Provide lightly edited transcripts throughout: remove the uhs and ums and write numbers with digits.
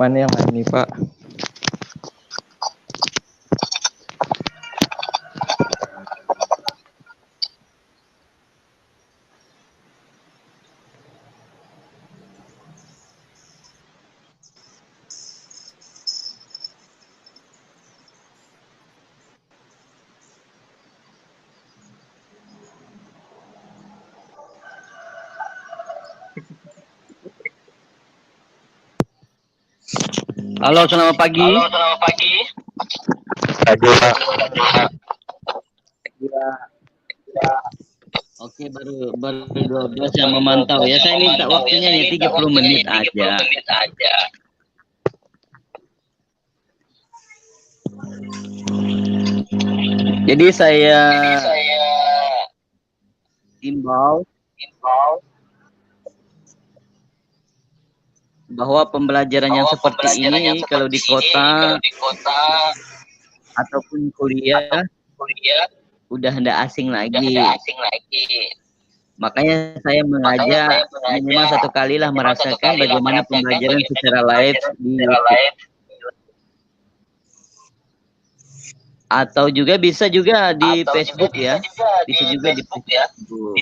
Mana yang main nih, Pak? Halo, selamat pagi. Halo, selamat pagi. Pagi, Pak. Oke, baru 12 yang memantau ya. Saya minta waktunya hanya 30 menit aja. Jadi saya imbau bahwa pembelajaran yang seperti ini kalau di kota ataupun kuliah udah hendak asing lagi. Makanya saya mengajak minimal satu kali lah merasakan bagaimana pembelajaran secara live di YouTube. Atau juga bisa juga di Facebook ya. Bisa juga di Facebook.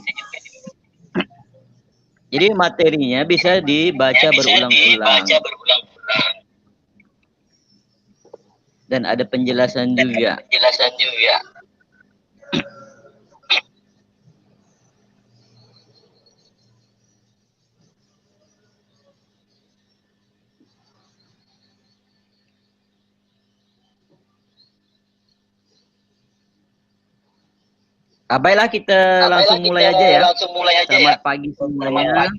Jadi materinya bisa dibaca berulang-ulang. Dan ada penjelasan juga. Baiklah kita langsung mulai aja ya. Selamat pagi semuanya.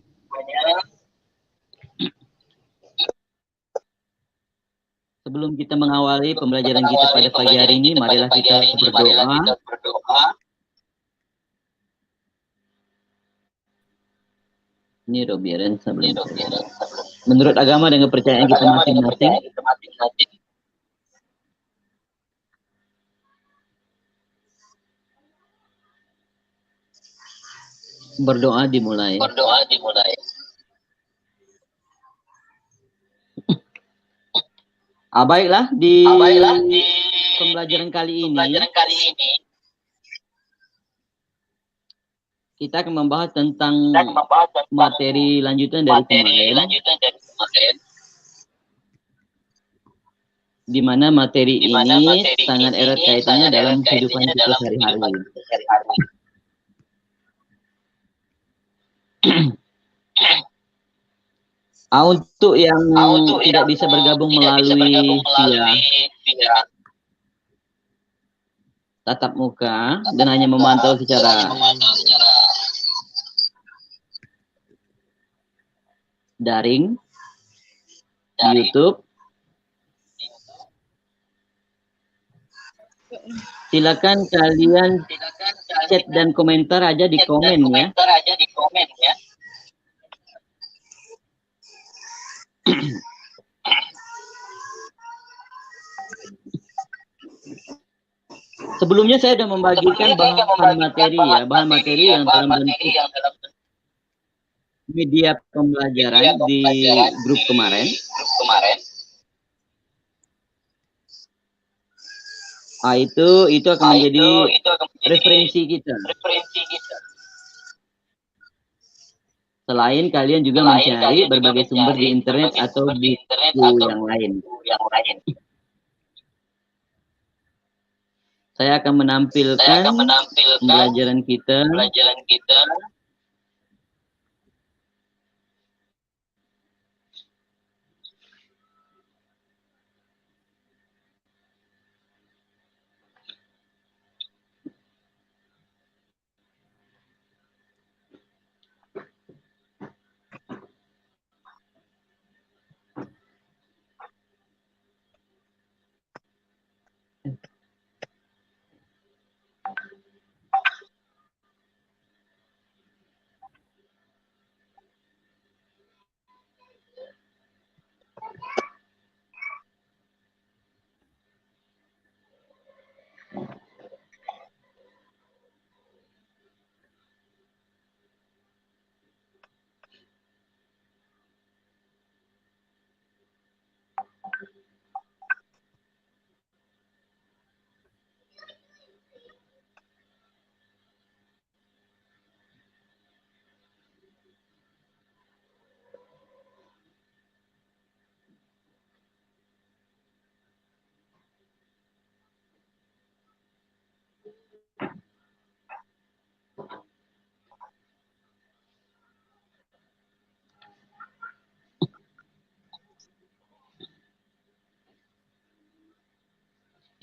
Sebelum kita mengawali pembelajaran kita pada pagi hari ini, marilah kita berdoa. Ini Robiren sebelum. Menurut agama dan kepercayaan kita masing-masing, berdoa dimulai. Baiklah di pembelajaran kali ini kita akan membahas tentang materi lanjutan dari kemarin, di mana materi ini sangat erat kaitannya dalam kehidupan kita sehari-hari. Untuk yang tidak bisa bergabung melalui via tatap muka dan hanya memantau secara daring di YouTube, silakan kalian chat dan komentar aja di komen ya. Sebelumnya saya sudah membagikan bahan materi yang dalam bentuk media pembelajaran di grup kemarin. Itu akan menjadi referensi kita. Selain kalian juga mencari berbagai sumber di internet atau di buku yang lain. Saya akan menampilkan pembelajaran kita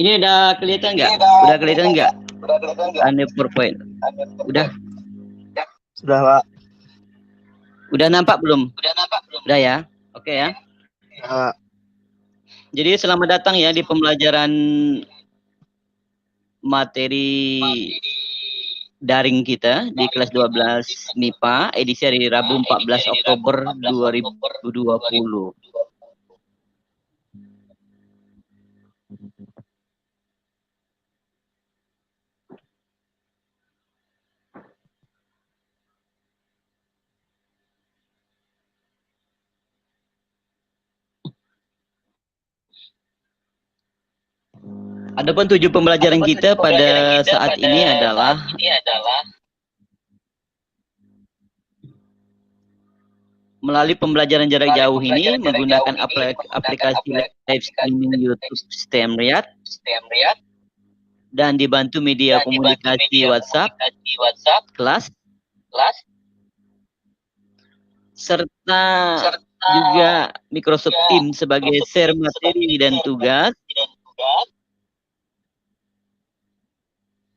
Ini udah kelihatan nggak? Udah kelihatan nggak? Ane PowerPoint. Udah? Sudah, Pak. Udah nampak belum? Udah ya? Oke ya. Ya, Jadi selamat datang ya di pembelajaran materi daring kita di kelas 12 MIPA edisi hari Rabu 14 Oktober 2020. Adapun tujuan pembelajaran kita pada saat ini adalah melalui pembelajaran jarak jauh ini menggunakan aplikasi live streaming YouTube STEMRIAD dan dibantu media komunikasi WhatsApp kelas serta juga Microsoft Teams sebagai share materi dan tugas,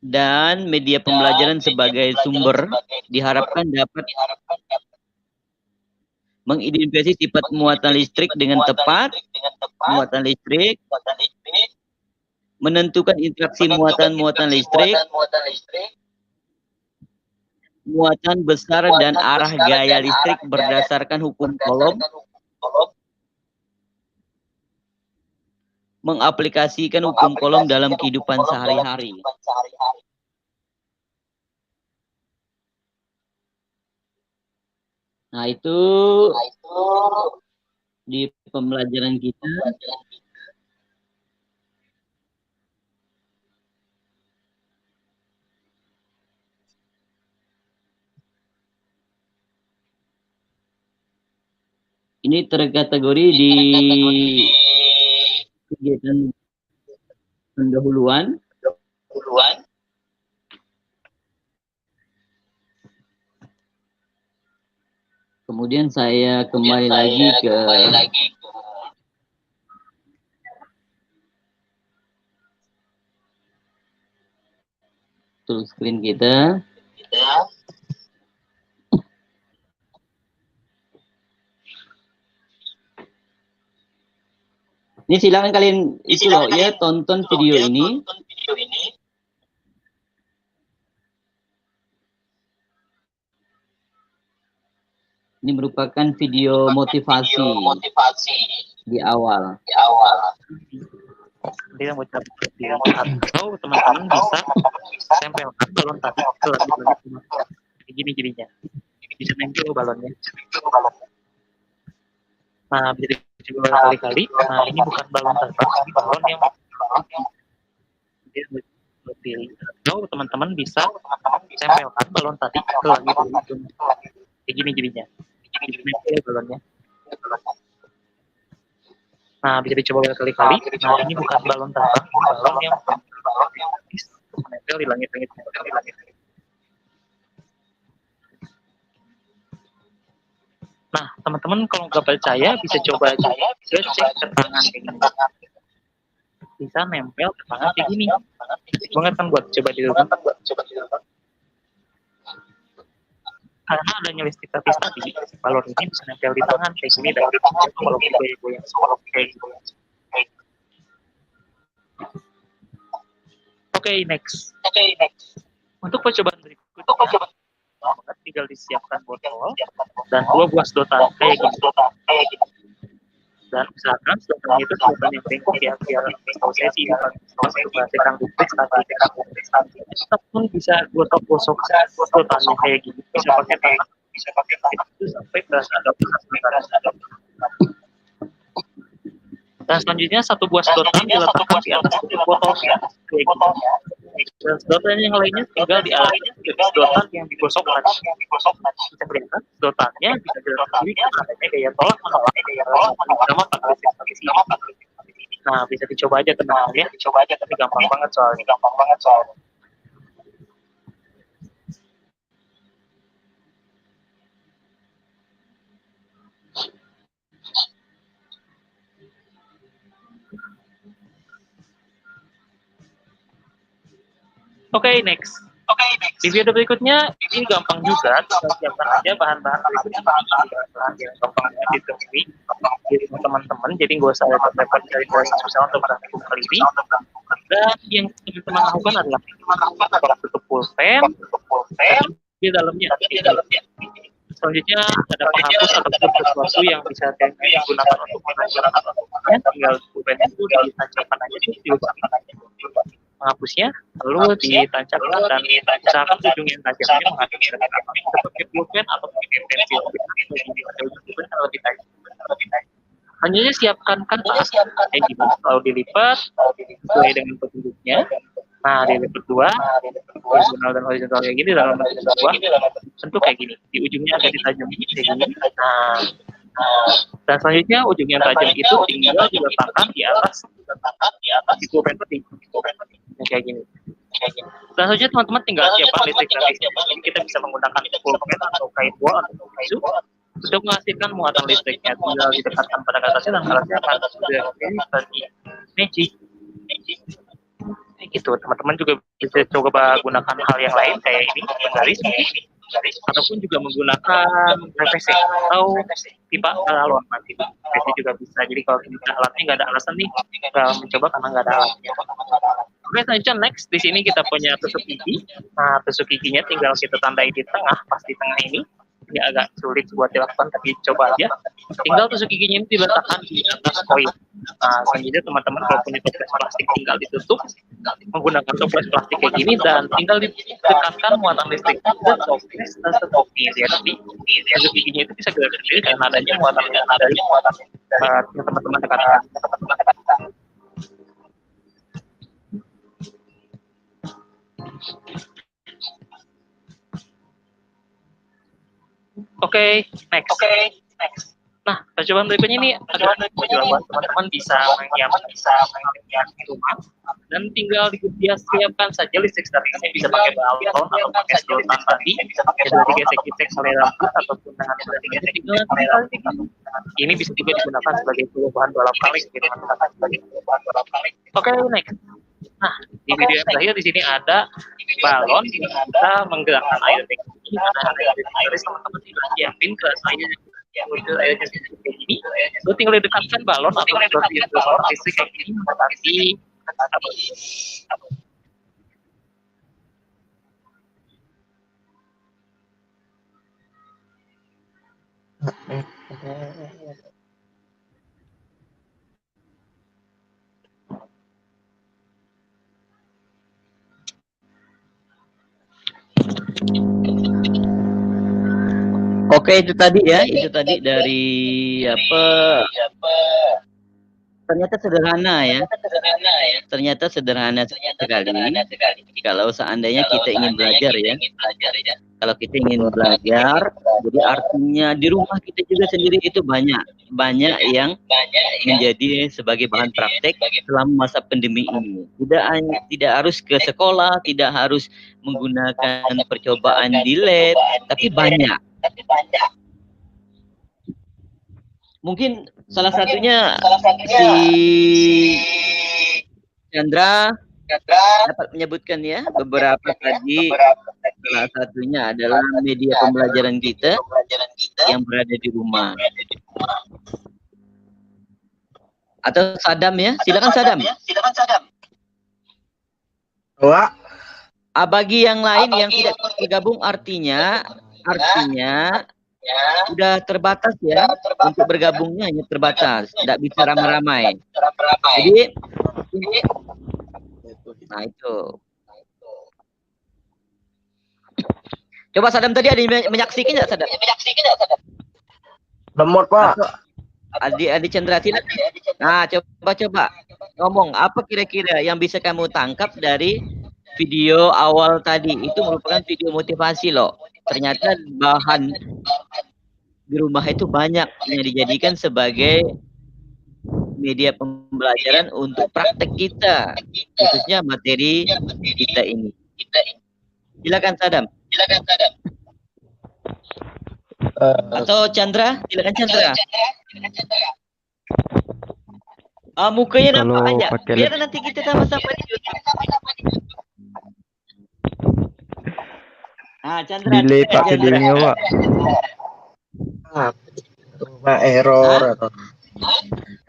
dan media pembelajaran sebagai sumber diharapkan dapat mengidentifikasi sifat muatan listrik dengan tepat, muatan listrik, menentukan interaksi muatan-muatan listrik, muatan besar dan arah gaya listrik berdasarkan hukum Coulomb, mengaplikasikan hukum Coulomb dalam kehidupan sehari-hari. Nah, itu di pembelajaran kita. Ini terkategori di kegiatan pendahuluan. Kemudian saya kembali lagi ke full screen kita. Ini silakan kalian itu loh ya, tonton video ini. Ini merupakan video motivasi di awal. Dia mengucap atau teman-teman bisa tempelkan balon tadi ke langit-langit gini jadinya. Bisa nempel balonnya. Nah, bisa dicoba kali-kali. Nah, ini bukan balon terbang, ini balon yang dia pilih. Atau teman-teman bisa tempelkan balon tadi ke langit-langit gini jadinya. Bisa nempel balonnya. Nah, bisa dicoba berkali-kali. Nah, ini bukan balon terbang, balon yang menempel di langit-langit. Nah, teman-teman kalau nggak percaya bisa coba cek ke tangan kayak gini. Bisa nempel ke tangan kayak gini. Banget kan buat coba di rumah. Karena adanya listrik gratis tadi, balon ini bisa nempel di tangan kayak gini dan kalau goyang-goyang kayak gitu. Oke, next. Untuk percobaan berikutnya, tinggal disiapkan botol dan 2 buah sedotan kayak gini. Dan misalkan sedotan itu sedotan yang bengkok ya, biar tahu saya sih bukan tekan listrik tapi ataupun bisa gosok sedotannya kayak gini, bisa pakai tangan, itu sampai berasa ada dan selanjutnya 1 buah sedotan diletakkan di atas botol kayak gini. Dan sedotan yang lainnya tinggal dialihkan ke sedotan yang digosok tadi. Bisa kelihatan sedotannya bisa diletakkan sendiri karena adanya gaya tolak menolak sama pakai sini. Nah, bisa dicoba aja teman-teman ya. Tapi gampang banget soalnya. Oke, next. Di video berikutnya ini gampang juga, kita siapkan aja bahan-bahan berikutnya, bahan yang gampang ditemui di rumah teman-teman, jadi nggak usah repot-repot cari susah untuk praktikum kali ini. Dan yang teman-teman lakukan adalah tutup pulpen, dan di dalamnya. Selanjutnya ada penghapus ataupun sesuatu yang bisa digunakan untuk mengajarkan, tinggal pulpen itu ditancapkan aja di penghapusnya, lalu ditancapkan dan usahakan ujung yang tajamnya menghadap ke belakang seperti pulpen atau pensil. Pulpen kan lebih tajam. Selanjutnya siapkan kertas kayak gini, lalu dilipat sesuai dengan petunjuknya. Nah, dilipat dua, horizontal dan horizontal kayak gini dalam bentuk dua, bentuk kayak gini. Di ujungnya agak ditajam kayak gini. Nah, dan selanjutnya ujung yang tajam itu tinggal diletakkan di atas di pulpen penting. Kayak gini. Dan selanjutnya teman-teman tinggal siapkan listrik gratis. Jadi kita bisa menggunakan pulpen atau kain wol atau tisu untuk menghasilkan muatan listriknya. Tinggal didekatkan pada atasnya dan alasnya akan sudah seperti magic. Gitu, teman-teman juga bisa coba gunakan hal yang lain kayak ini, garis, ataupun juga menggunakan PVC atau pipa galon nanti. PVC juga bisa. Jadi kalau kita alatnya nggak ada alasan nih mencoba karena nggak ada alatnya. Oke, selanjutnya next di sini kita punya tusuk gigi. Nah, tusuk giginya tinggal kita tandai di tengah, pas di tengah ini. Ini agak sulit buat dilakukan, tapi coba aja. Tinggal tusuk giginya ini diletakkan di atas koin. Nah, selanjutnya teman-teman kalau punya toples plastik tinggal ditutup menggunakan toples plastik kayak gini dan tinggal didekatkan muatan listrik ke toples tersebut. Ya, tapi tusuk giginya itu bisa gerak sendiri karena adanya muatan yang ada di teman-teman dekatkan. Oke, next. Nah, percobaan berikutnya ini adalah percobaan teman-teman bisa menyiapkan di rumah dan tinggal siapkan saja listrik statiknya, bisa pakai balon atau pakai sedotan tadi, bisa digesek-gesek oleh rambut ataupun dengan digesek oleh rambut. Ini bisa juga digunakan sebagai perubahan balap kali. Oke, next. Nah, di video yang terakhir di sini ada balon yang bisa menggerakkan air. Ini ada air, teman-teman tinggal siapin ke airnya. Airnya seperti ini, lo tinggal dekatkan balon atau listrik kayak gini mendekati Oke, itu tadi dari apa? Ternyata sederhana ya. Ternyata sederhana sekali. Kalau seandainya kita ingin belajar ya. Kalau kita ingin belajar, jadi artinya di rumah kita juga sendiri itu banyak yang menjadi sebagai bahan praktek selama masa pandemi ini. Tidak harus ke sekolah, tidak harus menggunakan percobaan di lab, tapi banyak. Mungkin salah satunya si Chandra dapat menyebutkan ya beberapa tadi. Salah satunya adalah media pembelajaran kita yang berada di rumah. Atau Sadam ya, silakan Sadam. Wah. Bagi yang lain yang tidak bergabung artinya sudah terbatas ya, untuk bergabungnya hanya terbatas, tidak bisa ramai-ramai. Jadi, nah itu. Coba Sadam tadi ada yang menyaksikan nggak Sadam? Lemot Pak. Adi Chandra silakan. Nah coba ngomong apa kira-kira yang bisa kamu tangkap dari video awal tadi. Itu merupakan video motivasi loh. Ternyata bahan di rumah itu banyak yang dijadikan sebagai media pembelajaran untuk praktek kita, khususnya materi kita ini. Silakan Sadam. Atau Chandra, silakan Chandra. Mukanya nampak aja. Biar nanti kita sama-sama di YouTube. Chandra. Delay Chandra. pakai Demio, Pak. Rumah error atau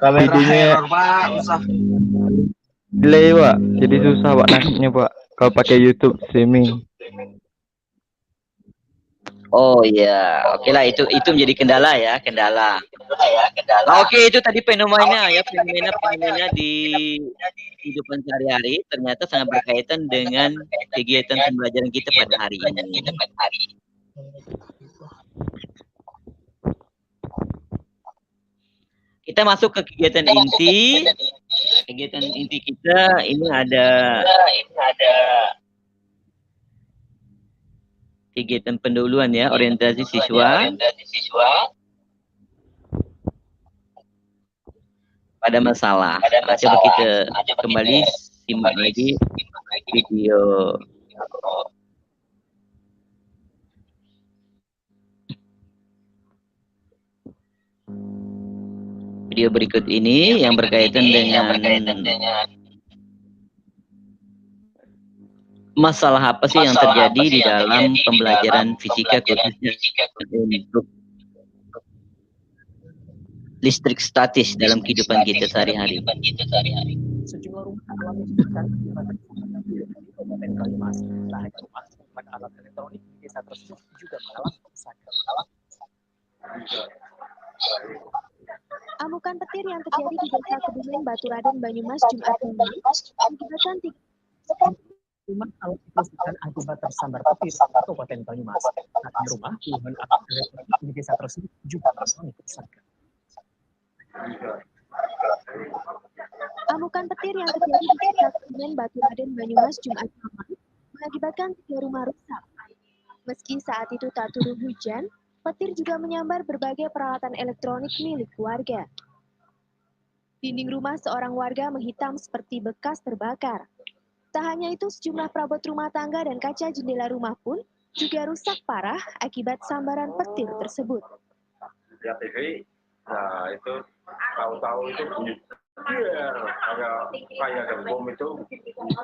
kamera Videonya error Pak, usah. delay, Pak. Jadi susah Pak nangkepnya, Pak. Kalau pakai YouTube streaming. Oh iya, oke lah itu menjadi kendala ya, kendala. Nah, oke itu tadi fenomena ya, fenomena di kehidupan sehari-hari ternyata sangat berkaitan dengan kegiatan pembelajaran kita pada hari ini. Kita masuk ke kegiatan inti. Kegiatan inti kita ini ada kegiatan pendahuluan ya, orientasi siswa pada masalah. Nah, coba kita kembali simak lagi video. Video berikut ini yang berkaitan dengan masalah apa sih yang terjadi di dalam pembelajaran fisika khususnya untuk listrik statis dalam kehidupan kita sehari-hari. Sejumlah rumah alami disebutkan Kabupaten Banyumas. Tak hanya rumah, bahkan alat elektronik di desa tersebut juga mengalami kerusakan. Amukan petir yang terjadi di desa Kebumen Baturaden Banyumas Jumat ini mengakibatkan 3 rumah alat disebutkan akibat tersambar petir Kabupaten Banyumas. Tak hanya rumah, puluhan alat elektronik di desa tersebut juga mengalami kerusakan. Amukan petir yang terjadi di desa Kebumen Baturaden Banyumas Jumat malam mengakibatkan 3 rumah rusak. Meski saat itu tak turun hujan, petir juga menyambar berbagai peralatan elektronik milik warga. Dinding rumah seorang warga menghitam seperti bekas terbakar. Tak hanya itu, sejumlah perabot rumah tangga dan kaca jendela rumah pun juga rusak parah akibat sambaran petir tersebut. Lihat TV, nah itu tahu-tahu itu bunyi kayak bom itu,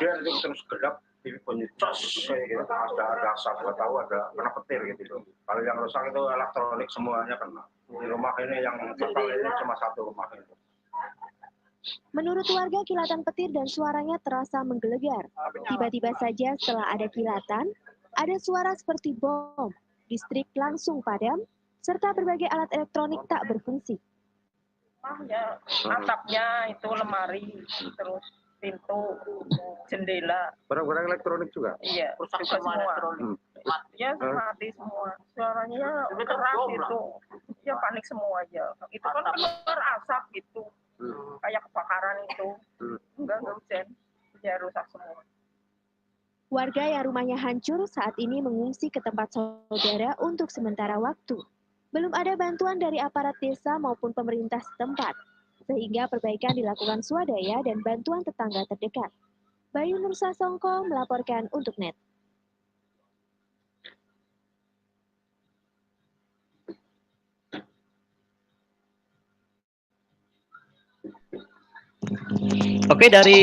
dia itu terus gelap, TV bunyi cos kayak gitu, ada asap, nggak tahu ada kena petir gitu. Kalau yang rusak itu elektronik semuanya kena. Di rumah ini yang total ini cuma 1 rumah itu. Menurut warga, kilatan petir dan suaranya terasa menggelegar. Tiba-tiba saja setelah ada kilatan, ada suara seperti bom, listrik langsung padam, serta berbagai alat elektronik tak berfungsi. Ya, atapnya itu lemari, terus pintu, jendela. Barang-barang elektronik juga? Iya, rusak semua. Ya, mati semua. Suaranya keras itu. Ya, panik semua aja. Itu kan keluar asap gitu. Kayak kebakaran itu. Enggak hujan. Ya, rusak semua. Warga yang rumahnya hancur saat ini mengungsi ke tempat saudara untuk sementara waktu. Belum ada bantuan dari aparat desa maupun pemerintah setempat, sehingga perbaikan dilakukan swadaya dan bantuan tetangga terdekat. Bayu Nursasongko melaporkan untuk NET. Oke, dari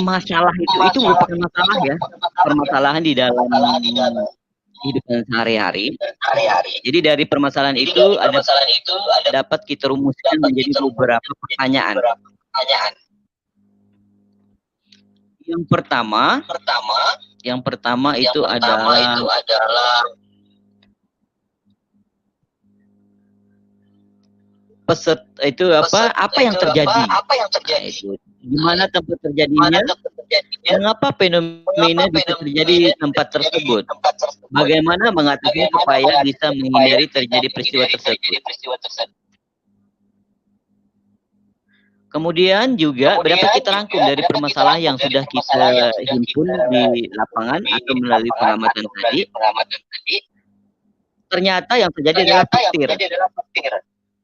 masalah itu merupakan masalah ya, permasalahan di dalam kehidupan sehari-hari. Jadi dari permasalahan itu dapat kita rumuskan menjadi beberapa pertanyaan. Yang pertama itu adalah apa yang terjadi? Nah, itu gimana tempat terjadinya? Mengapa fenomena bisa terjadi di tempat tersebut? Bagaimana mengatasinya supaya bisa menghindari terjadi peristiwa tersebut? Kemudian juga dapat kita rangkum dari permasalahan yang sudah kita himpun di lapangan atau melalui pengamatan tadi. Ternyata yang terjadi adalah petir.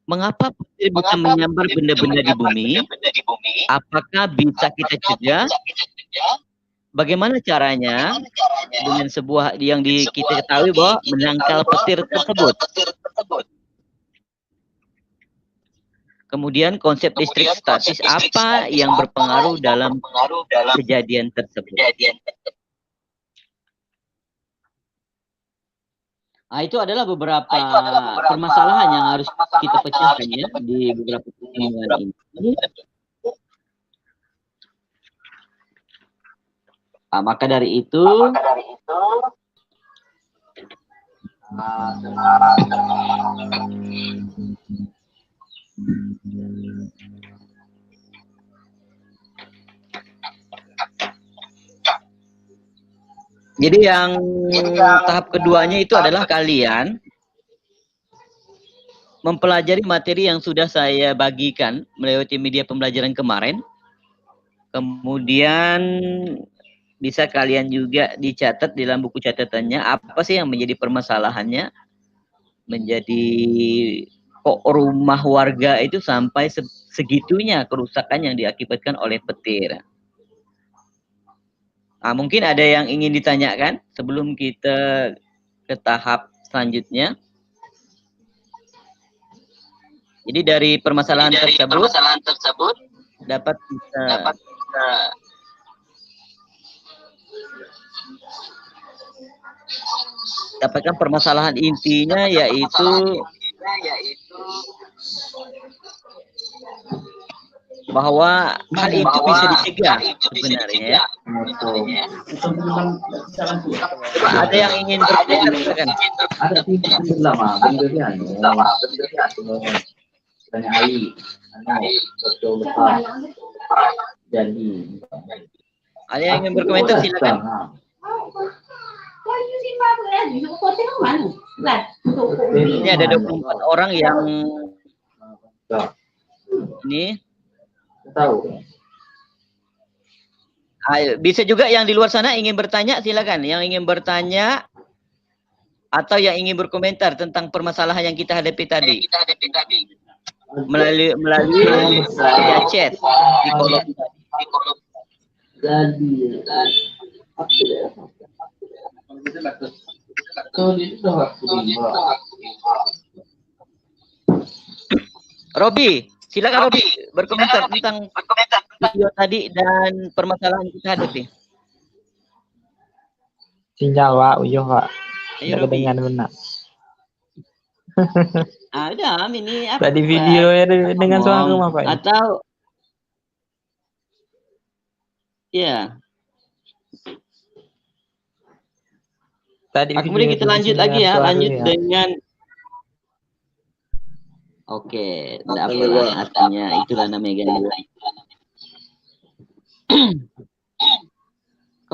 Mengapa petir bisa menyambar benda-benda di bumi? Apakah bisa kita cegah? Bagaimana caranya? Dengan sebuah yang kita ketahui bahwa menangkal petir tersebut. Kemudian konsep listrik statis apa yang berpengaruh dalam kejadian tersebut? Nah, itu adalah beberapa permasalahan yang harus kita pecahkan ya di beberapa pertemuan ini. Nah, maka dari itu jadi yang tahap keduanya itu adalah kalian mempelajari materi yang sudah saya bagikan melewati media pembelajaran kemarin. Kemudian bisa kalian juga dicatat di dalam buku catatannya apa sih yang menjadi permasalahannya, menjadi kok rumah warga itu sampai segitunya kerusakan yang diakibatkan oleh petir. Nah, mungkin ada yang ingin ditanyakan sebelum kita ke tahap selanjutnya. Jadi dari permasalahan tersebut dapat kita dapatkan permasalahan intinya yaitu bahwa hal itu bisa dicegah sebenarnya ya. Coba ada yang ingin berkomentar silakan. Ada tiga lama banyak air, betul besar. Jadi Ada yang ingin berkomentar silakan. Ini ada 24 orang yang ini tahu. Bisa juga yang di luar sana ingin bertanya silakan. Yang ingin bertanya atau yang ingin berkomentar tentang permasalahan yang kita hadapi tadi. Melalui via chat di kolom Robi, silakan Robi berkomentar tentang video tadi dan permasalahan yang kita hadapi. Sinyal Pak, Uyo Pak. Ayo, Tidak Robi. kedengaran benar. Ada ini apa? Tadi videonya dengan suara rumah Pak. Atau ya. Kemudian kita lanjut lagi ya, lanjut dengan oke, enggak apa-apa artinya itulah namanya gangguan.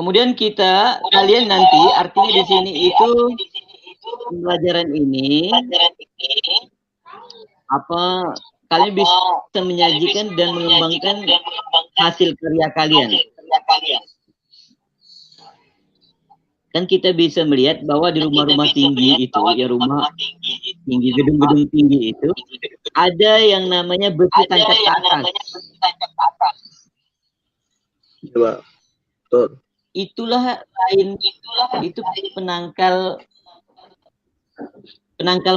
Kemudian kalian nanti artinya di sini itu pembelajaran ini apa kalian bisa menyajikan dan mengembangkan hasil karya kalian. Kan kita bisa melihat bahwa di rumah-rumah tinggi itu, ya rumah tinggi, gedung-gedung tinggi itu, ada yang namanya besi tancap ke atas. Coba. Betul. Itulah itu penangkal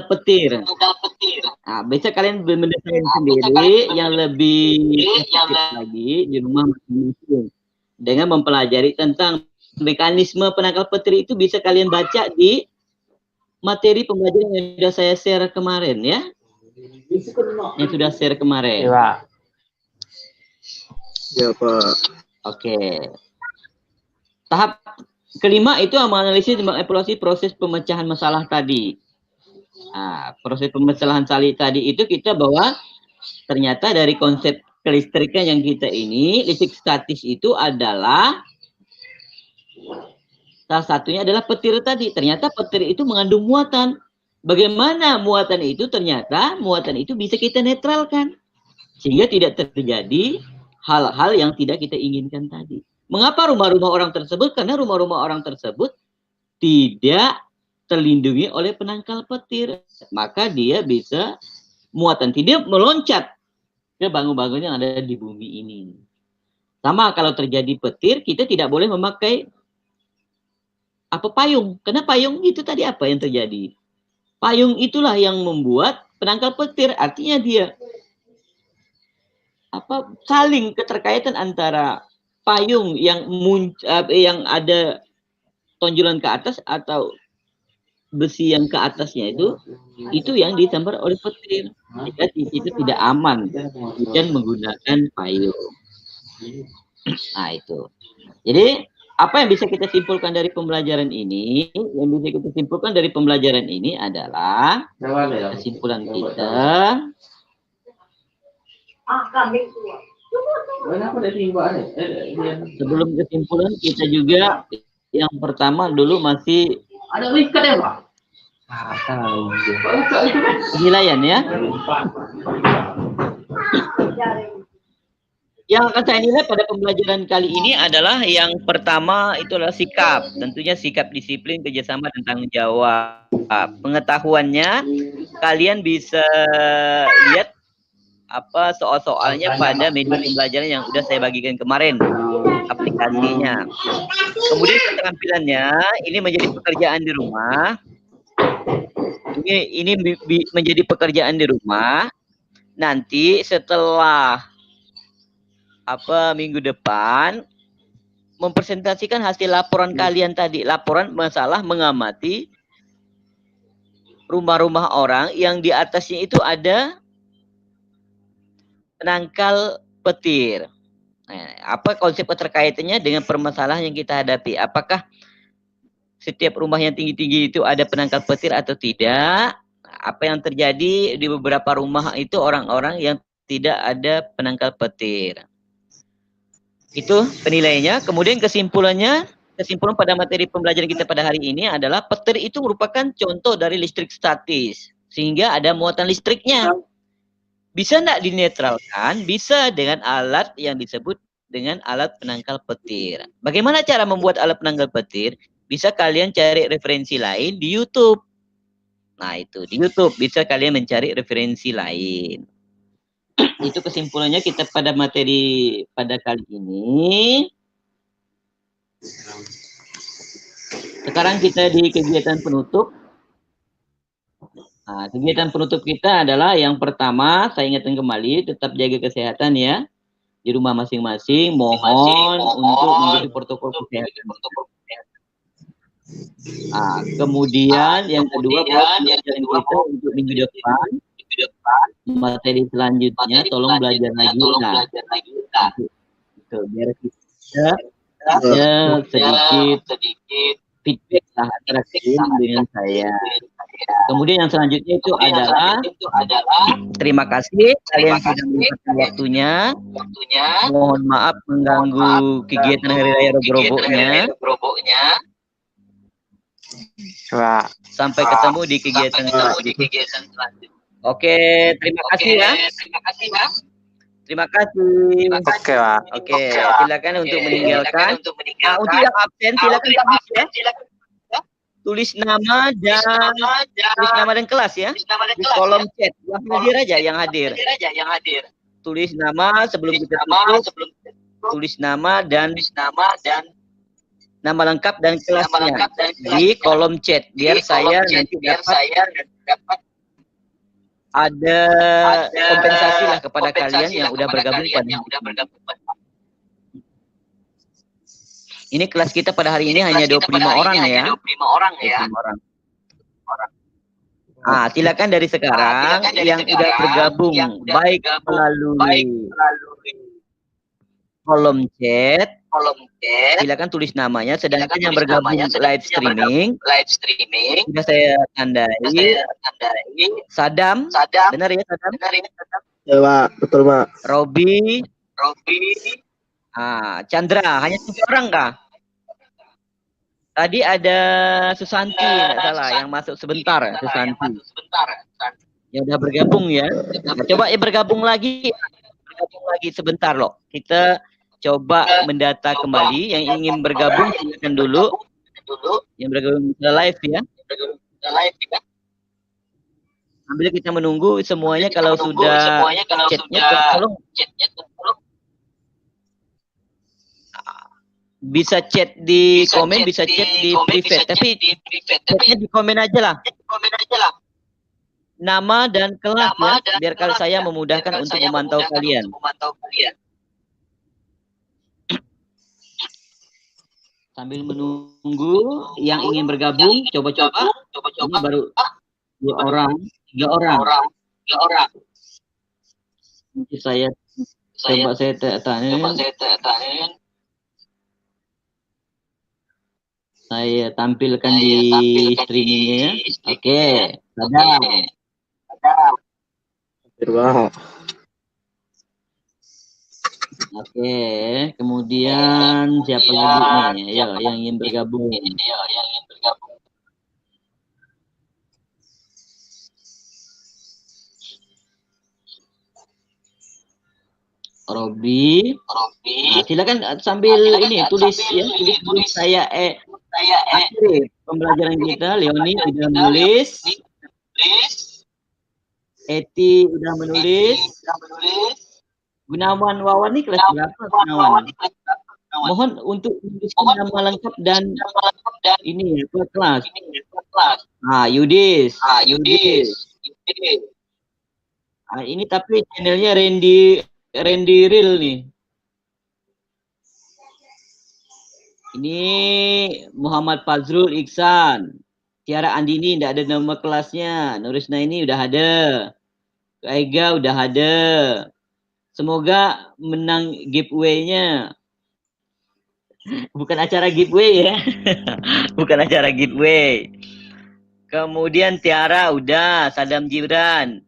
petir. Nah, bisa kalian mendesain sendiri yang lebih lagi di rumah masing-masing dengan mempelajari tentang mekanisme penangkal petir itu bisa kalian baca di materi pembelajaran yang sudah saya share kemarin ya. Yang sudah share kemarin. Ya, Pak. Oke. Tahap kelima itu menganalisis dan mengevaluasi proses pemecahan masalah tadi. Nah, proses pemecahan tadi itu kita bahwa ternyata dari konsep kelistrikan yang kita ini, listrik statis itu adalah salah satunya adalah petir tadi. Ternyata petir itu mengandung muatan. Bagaimana muatan itu? Ternyata muatan itu bisa kita netralkan. Sehingga tidak terjadi hal-hal yang tidak kita inginkan tadi. Mengapa rumah-rumah orang tersebut? Karena rumah-rumah orang tersebut tidak terlindungi oleh penangkal petir. Maka dia bisa muatan tidak meloncat ke bangun-bangun yang ada di bumi ini. Sama kalau terjadi petir, kita tidak boleh memakai payung. Karena payung itu tadi apa yang terjadi? Payung itulah yang membuat penangkal petir. Artinya dia saling keterkaitan antara payung yang ada tonjolan ke atas atau besi yang ke atasnya itu yang disambar oleh petir. Jika di situ tidak aman hujan menggunakan payung. Nah itu. Jadi apa yang bisa kita simpulkan dari pembelajaran ini? Yang bisa kita simpulkan dari pembelajaran ini adalah kesimpulan kita. Sebelum kesimpulan kita juga yang pertama dulu masih Ada wicket ya, Pak? penilaian ya. Yang akan saya nilai pada pembelajaran kali ini adalah yang pertama itu adalah sikap. Tentunya sikap disiplin, kerjasama, dan tanggung jawab. Pengetahuannya kalian bisa lihat apa soal-soalnya pada media pembelajaran yang udah saya bagikan kemarin, aplikasinya. Kemudian keterampilannya ini menjadi pekerjaan di rumah. Ini menjadi pekerjaan di rumah. Nanti setelah minggu depan mempresentasikan hasil laporan kalian tadi, laporan masalah mengamati rumah-rumah orang yang di atasnya itu ada penangkal petir. Nah, apa konsep keterkaitannya dengan permasalahan yang kita hadapi? Apakah setiap rumah yang tinggi-tinggi itu ada penangkal petir atau tidak? Apa yang terjadi di beberapa rumah itu orang-orang yang tidak ada penangkal petir? Itu penilaiannya. Kemudian kesimpulan pada materi pembelajaran kita pada hari ini adalah petir itu merupakan contoh dari listrik statis, sehingga ada muatan listriknya. Bisa tidak dinetralkan? Bisa dengan alat yang disebut dengan alat penangkal petir. Bagaimana cara membuat alat penangkal petir? Bisa kalian cari referensi lain di YouTube. Nah itu, di YouTube bisa kalian mencari referensi lain. Itu kesimpulannya kita pada materi pada kali ini. Sekarang kita di kegiatan penutup. Nah, kegiatan penutup kita adalah yang pertama, saya ingatkan kembali, tetap jaga kesehatan ya. Di rumah masing-masing, mohon untuk mengikuti protokol kesehatan. Nah, kemudian yang kedua, pelajaran kita untuk minggu depan, materi selanjutnya, tolong belajar lagi. Nah, itu, biar kita ada sedikit feedback lah antara tim dengan saya. Kemudian yang selanjutnya itu adalah terima kasih kalian sudah menyempatkan waktunya. Mohon maaf mengganggu kegiatan hari raya Robo-Robonya. Sampai ketemu di kegiatan selanjutnya. Oke, terima kasih ya. Terima kasih. Oke, Pak. Oke, silakan untuk meninggalkan. Nah, untuk yang absen silakan tulis ya. Tulis nama dan kelas ya. Di kolom chat. Yang hadir aja yang hadir. Tulis nama sebelum kita tutup. Tulis nama dan nama lengkap dan kelasnya di kolom chat biar saya nanti dapat ada kompensasi lah kepada kalian yang udah bergabung pada ini. Kelas kita pada hari ini hanya 25 orang ya. 25 orang. Nah, silakan dari sekarang yang udah bergabung baik melalui kolom chat, silakan tulis namanya. Sedangkan yang bergabung live streaming sudah saya tandai. Sadam, benar ya Sadam? Ya Pak, betul Pak. Robi, Chandra, hanya 3 orang kah? Tadi ada Susanti, nggak salah, yang masuk sebentar, Susanti. Yang udah bergabung ya. Nah, coba ya bergabung lagi sebentar loh. Kita coba mendata kembali. Yang ingin bergabung silakan dulu. Yang bergabung live ya. Sambil kita menunggu semuanya kalau sudah chatnya tolong bisa chat di komen, bisa chat di private, tapi chatnya di komen aja lah. Nama dan kelas ya, biar kalau saya memudahkan untuk memantau kalian. Sambil menunggu yang ingin bergabung, coba-coba Ini baru 2 orang, 3 orang. Nanti saya coba saya tanya. Saya tampilkan di streamingnya. Oke, Sadam. Wah. Oke, kemudian siapa lagi nih? Ayo, yang ingin bergabung. Robi. Nah, silakan sambil ini tulis ya, tulis saya akhiri pembelajaran kita. Leoni udah menulis. Eti udah menulis. Gunawan Wawan nih kelas berapa Gunawan? Mohon untuk menuliskan nama lengkap dan ini ya, kelas. Yudis. Ini tapi channelnya Randy Real nih. Ini Muhammad Fazrul Iksan. Tiara Andini tidak ada nama kelasnya. Nurisna ini udah ada. Ega udah ada. Semoga menang giveaway-nya. Bukan acara giveaway ya. Bukan acara giveaway. Kemudian Tiara udah, Sadam Jibran.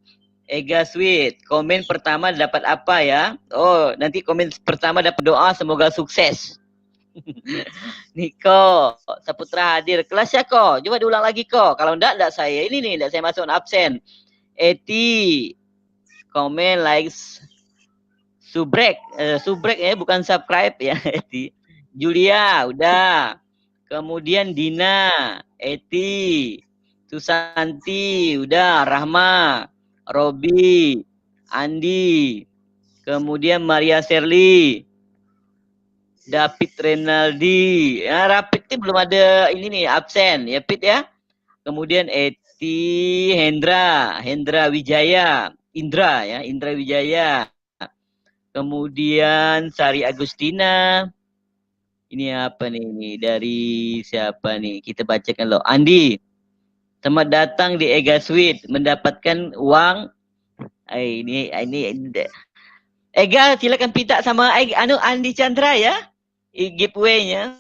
Ega Sweet, komen pertama dapat apa ya? Oh, nanti komen pertama dapat doa semoga sukses. Niko, Saputra hadir. Kelasnya kok, coba diulang lagi kok. Kalau enggak saya ini nih, enggak saya masuk absen. Eti, komen, likes, subrek ya, bukan subscribe ya, Eti. Julia, udah. Kemudian Dina, Eti, Susanti, udah. Rahma, Robi, Andi, kemudian Maria Serli, David Renaldi. Ya, Rapid ini belum ada ini nih, absen ya Pit ya. Kemudian Eti, Hendra Wijaya, Indra Wijaya. Kemudian Sari Agustina. Ini apa nih? Ini dari siapa nih? Kita bacakan loh. Andi. Selamat datang di Ega Suite, mendapatkan uang. Ini Ega silakan pita sama Andi Chandra ya. Giveaway-nya.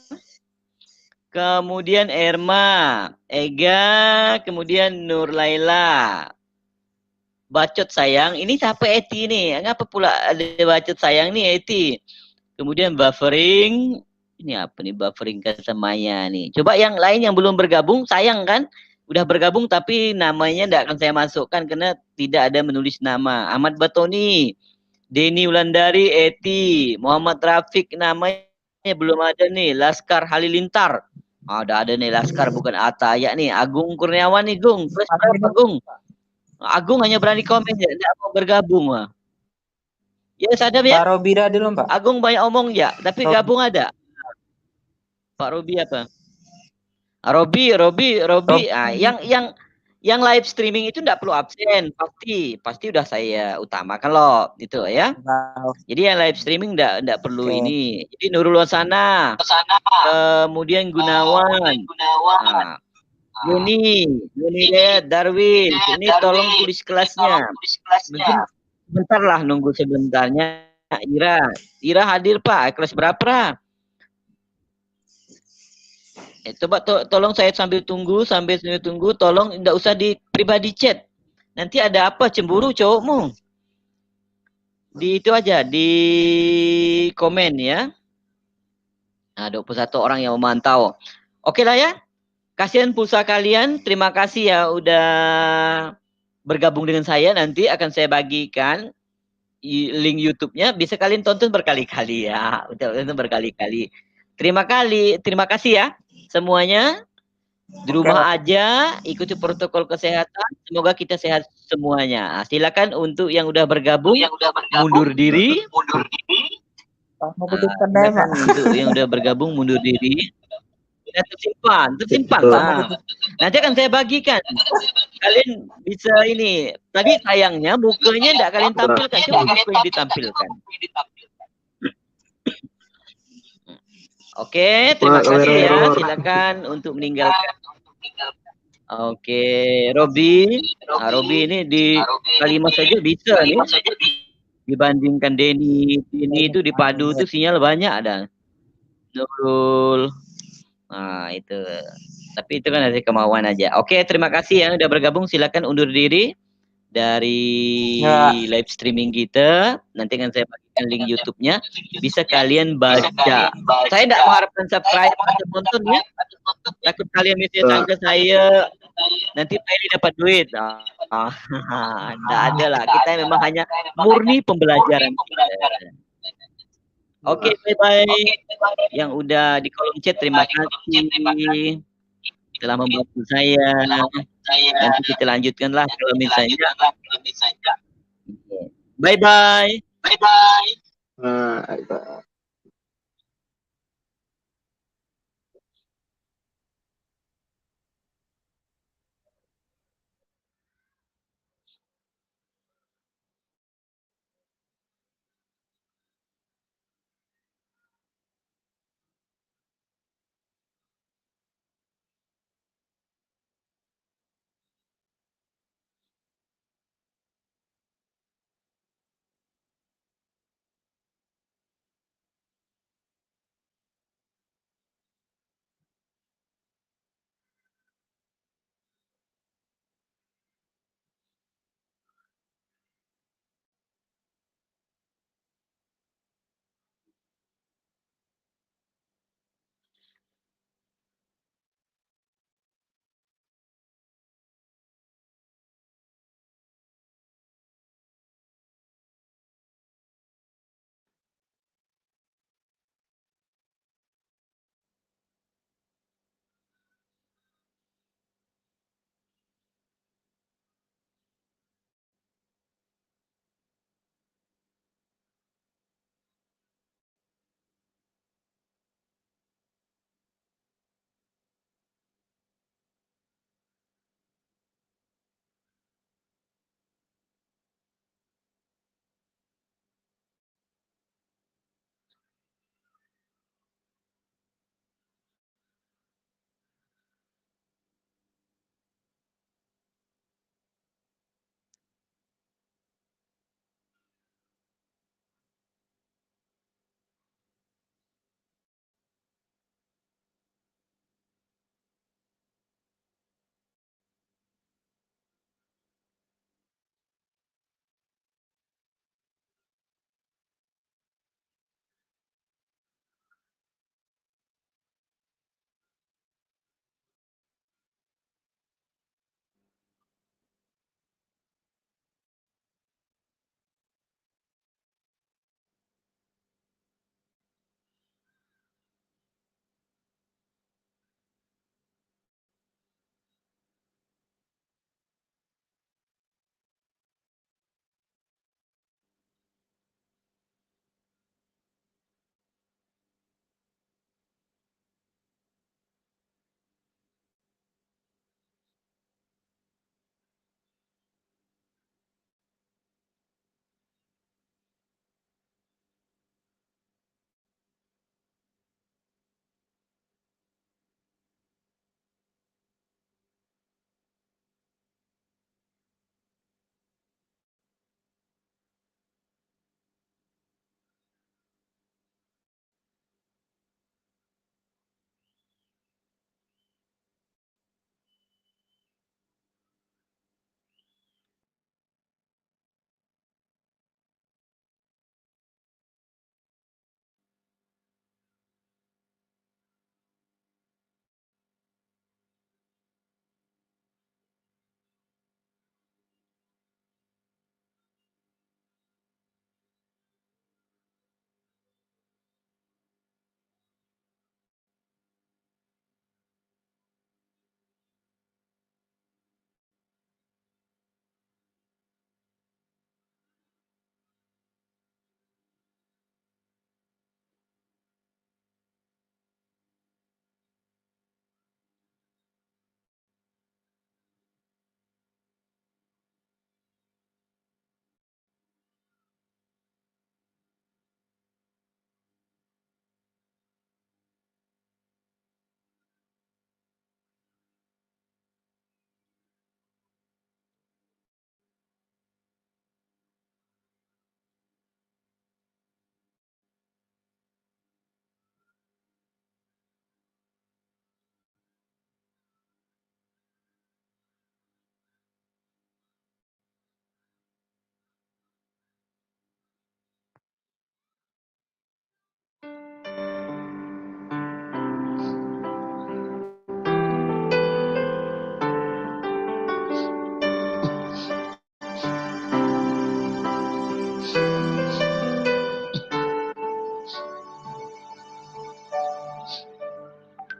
Kemudian Erma, Ega, kemudian Nur Laila. Bacot sayang, ini siapa Eti nih? Ngapa pula ada bacot sayang nih Eti? Kemudian buffering. Ini apa nih buffering kata Maya nih. Coba yang lain yang belum bergabung, sayang kan? Udah bergabung tapi namanya tidak akan saya masukkan karena tidak ada menulis nama. Ahmad Batoni, Denny Wulandari, Eti, Muhammad Rafiq namanya belum ada nih. Laskar Halilintar. Udah ada nih Laskar bukan Ataya nih. Agung Kurniawan nih Gung. Plus berapa Gung? Agung hanya berani komen ya, tidak mau bergabung mah. Ya sadar ya. Pak Robi dulu Pak. Agung banyak omong ya, tapi gabung ada. Pak Robi apa? Robi. Yang live streaming itu tidak perlu absen, pasti udah saya utamakan loh, itu ya. Jadi yang live streaming tidak perlu ini. Jadi Nurul Wasana, kemudian Gunawan, Yuni Darwin, ini tolong tulis kelasnya. Bentar lah, nunggu sebentarnya. Ira hadir Pak, kelas berapa? Coba tolong saya sambil tunggu, tolong tidak usah di pribadi chat. Nanti ada apa cemburu cowokmu? Di itu aja, di komen ya. Nah, 21 orang yang memantau. Oke lah ya. Kasihan pulsa kalian, terima kasih ya udah bergabung dengan saya. Nanti akan saya bagikan link YouTube-nya, bisa kalian tonton berkali-kali ya. Tonton berkali-kali. Terima kasih ya semuanya. Di rumah aja, ikuti protokol kesehatan. Semoga kita sehat semuanya. Silakan untuk yang udah bergabung, mundur diri. Untuk yang udah bergabung mundur diri. Tersimpan Pak. Nanti akan saya bagikan. Kalian bisa ini. Tadi sayangnya mukanya enggak kalian tampilkan. Coba muka yang ditampilkan. Oke, terima kasih ya. Silakan untuk meninggalkan. Oke, Robi. Nah, Robi ini di kalimat saja bisa nih. Dibandingkan Denny itu di Padu itu sinyal banyak ada. Nurul. Nah, itu. Tapi itu kan dari kemauan aja. Oke, terima kasih yang udah bergabung. Silakan undur diri dari live streaming kita. Nanti akan saya bagikan link YouTube-nya. Bisa kalian baca. Saya tidak mengharapkan subscribe atau nonton ya. Takut kalian misalnya ke saya nanti Pak Eli dapat duit. Tidak ada lah. Kita memang hanya murni pembelajaran. Oke, bye-bye. Yang udah di kolom chat, terima kasih telah membantu saya. Nanti kita lanjutkanlah kalau misalnya. Bye-bye. Nah,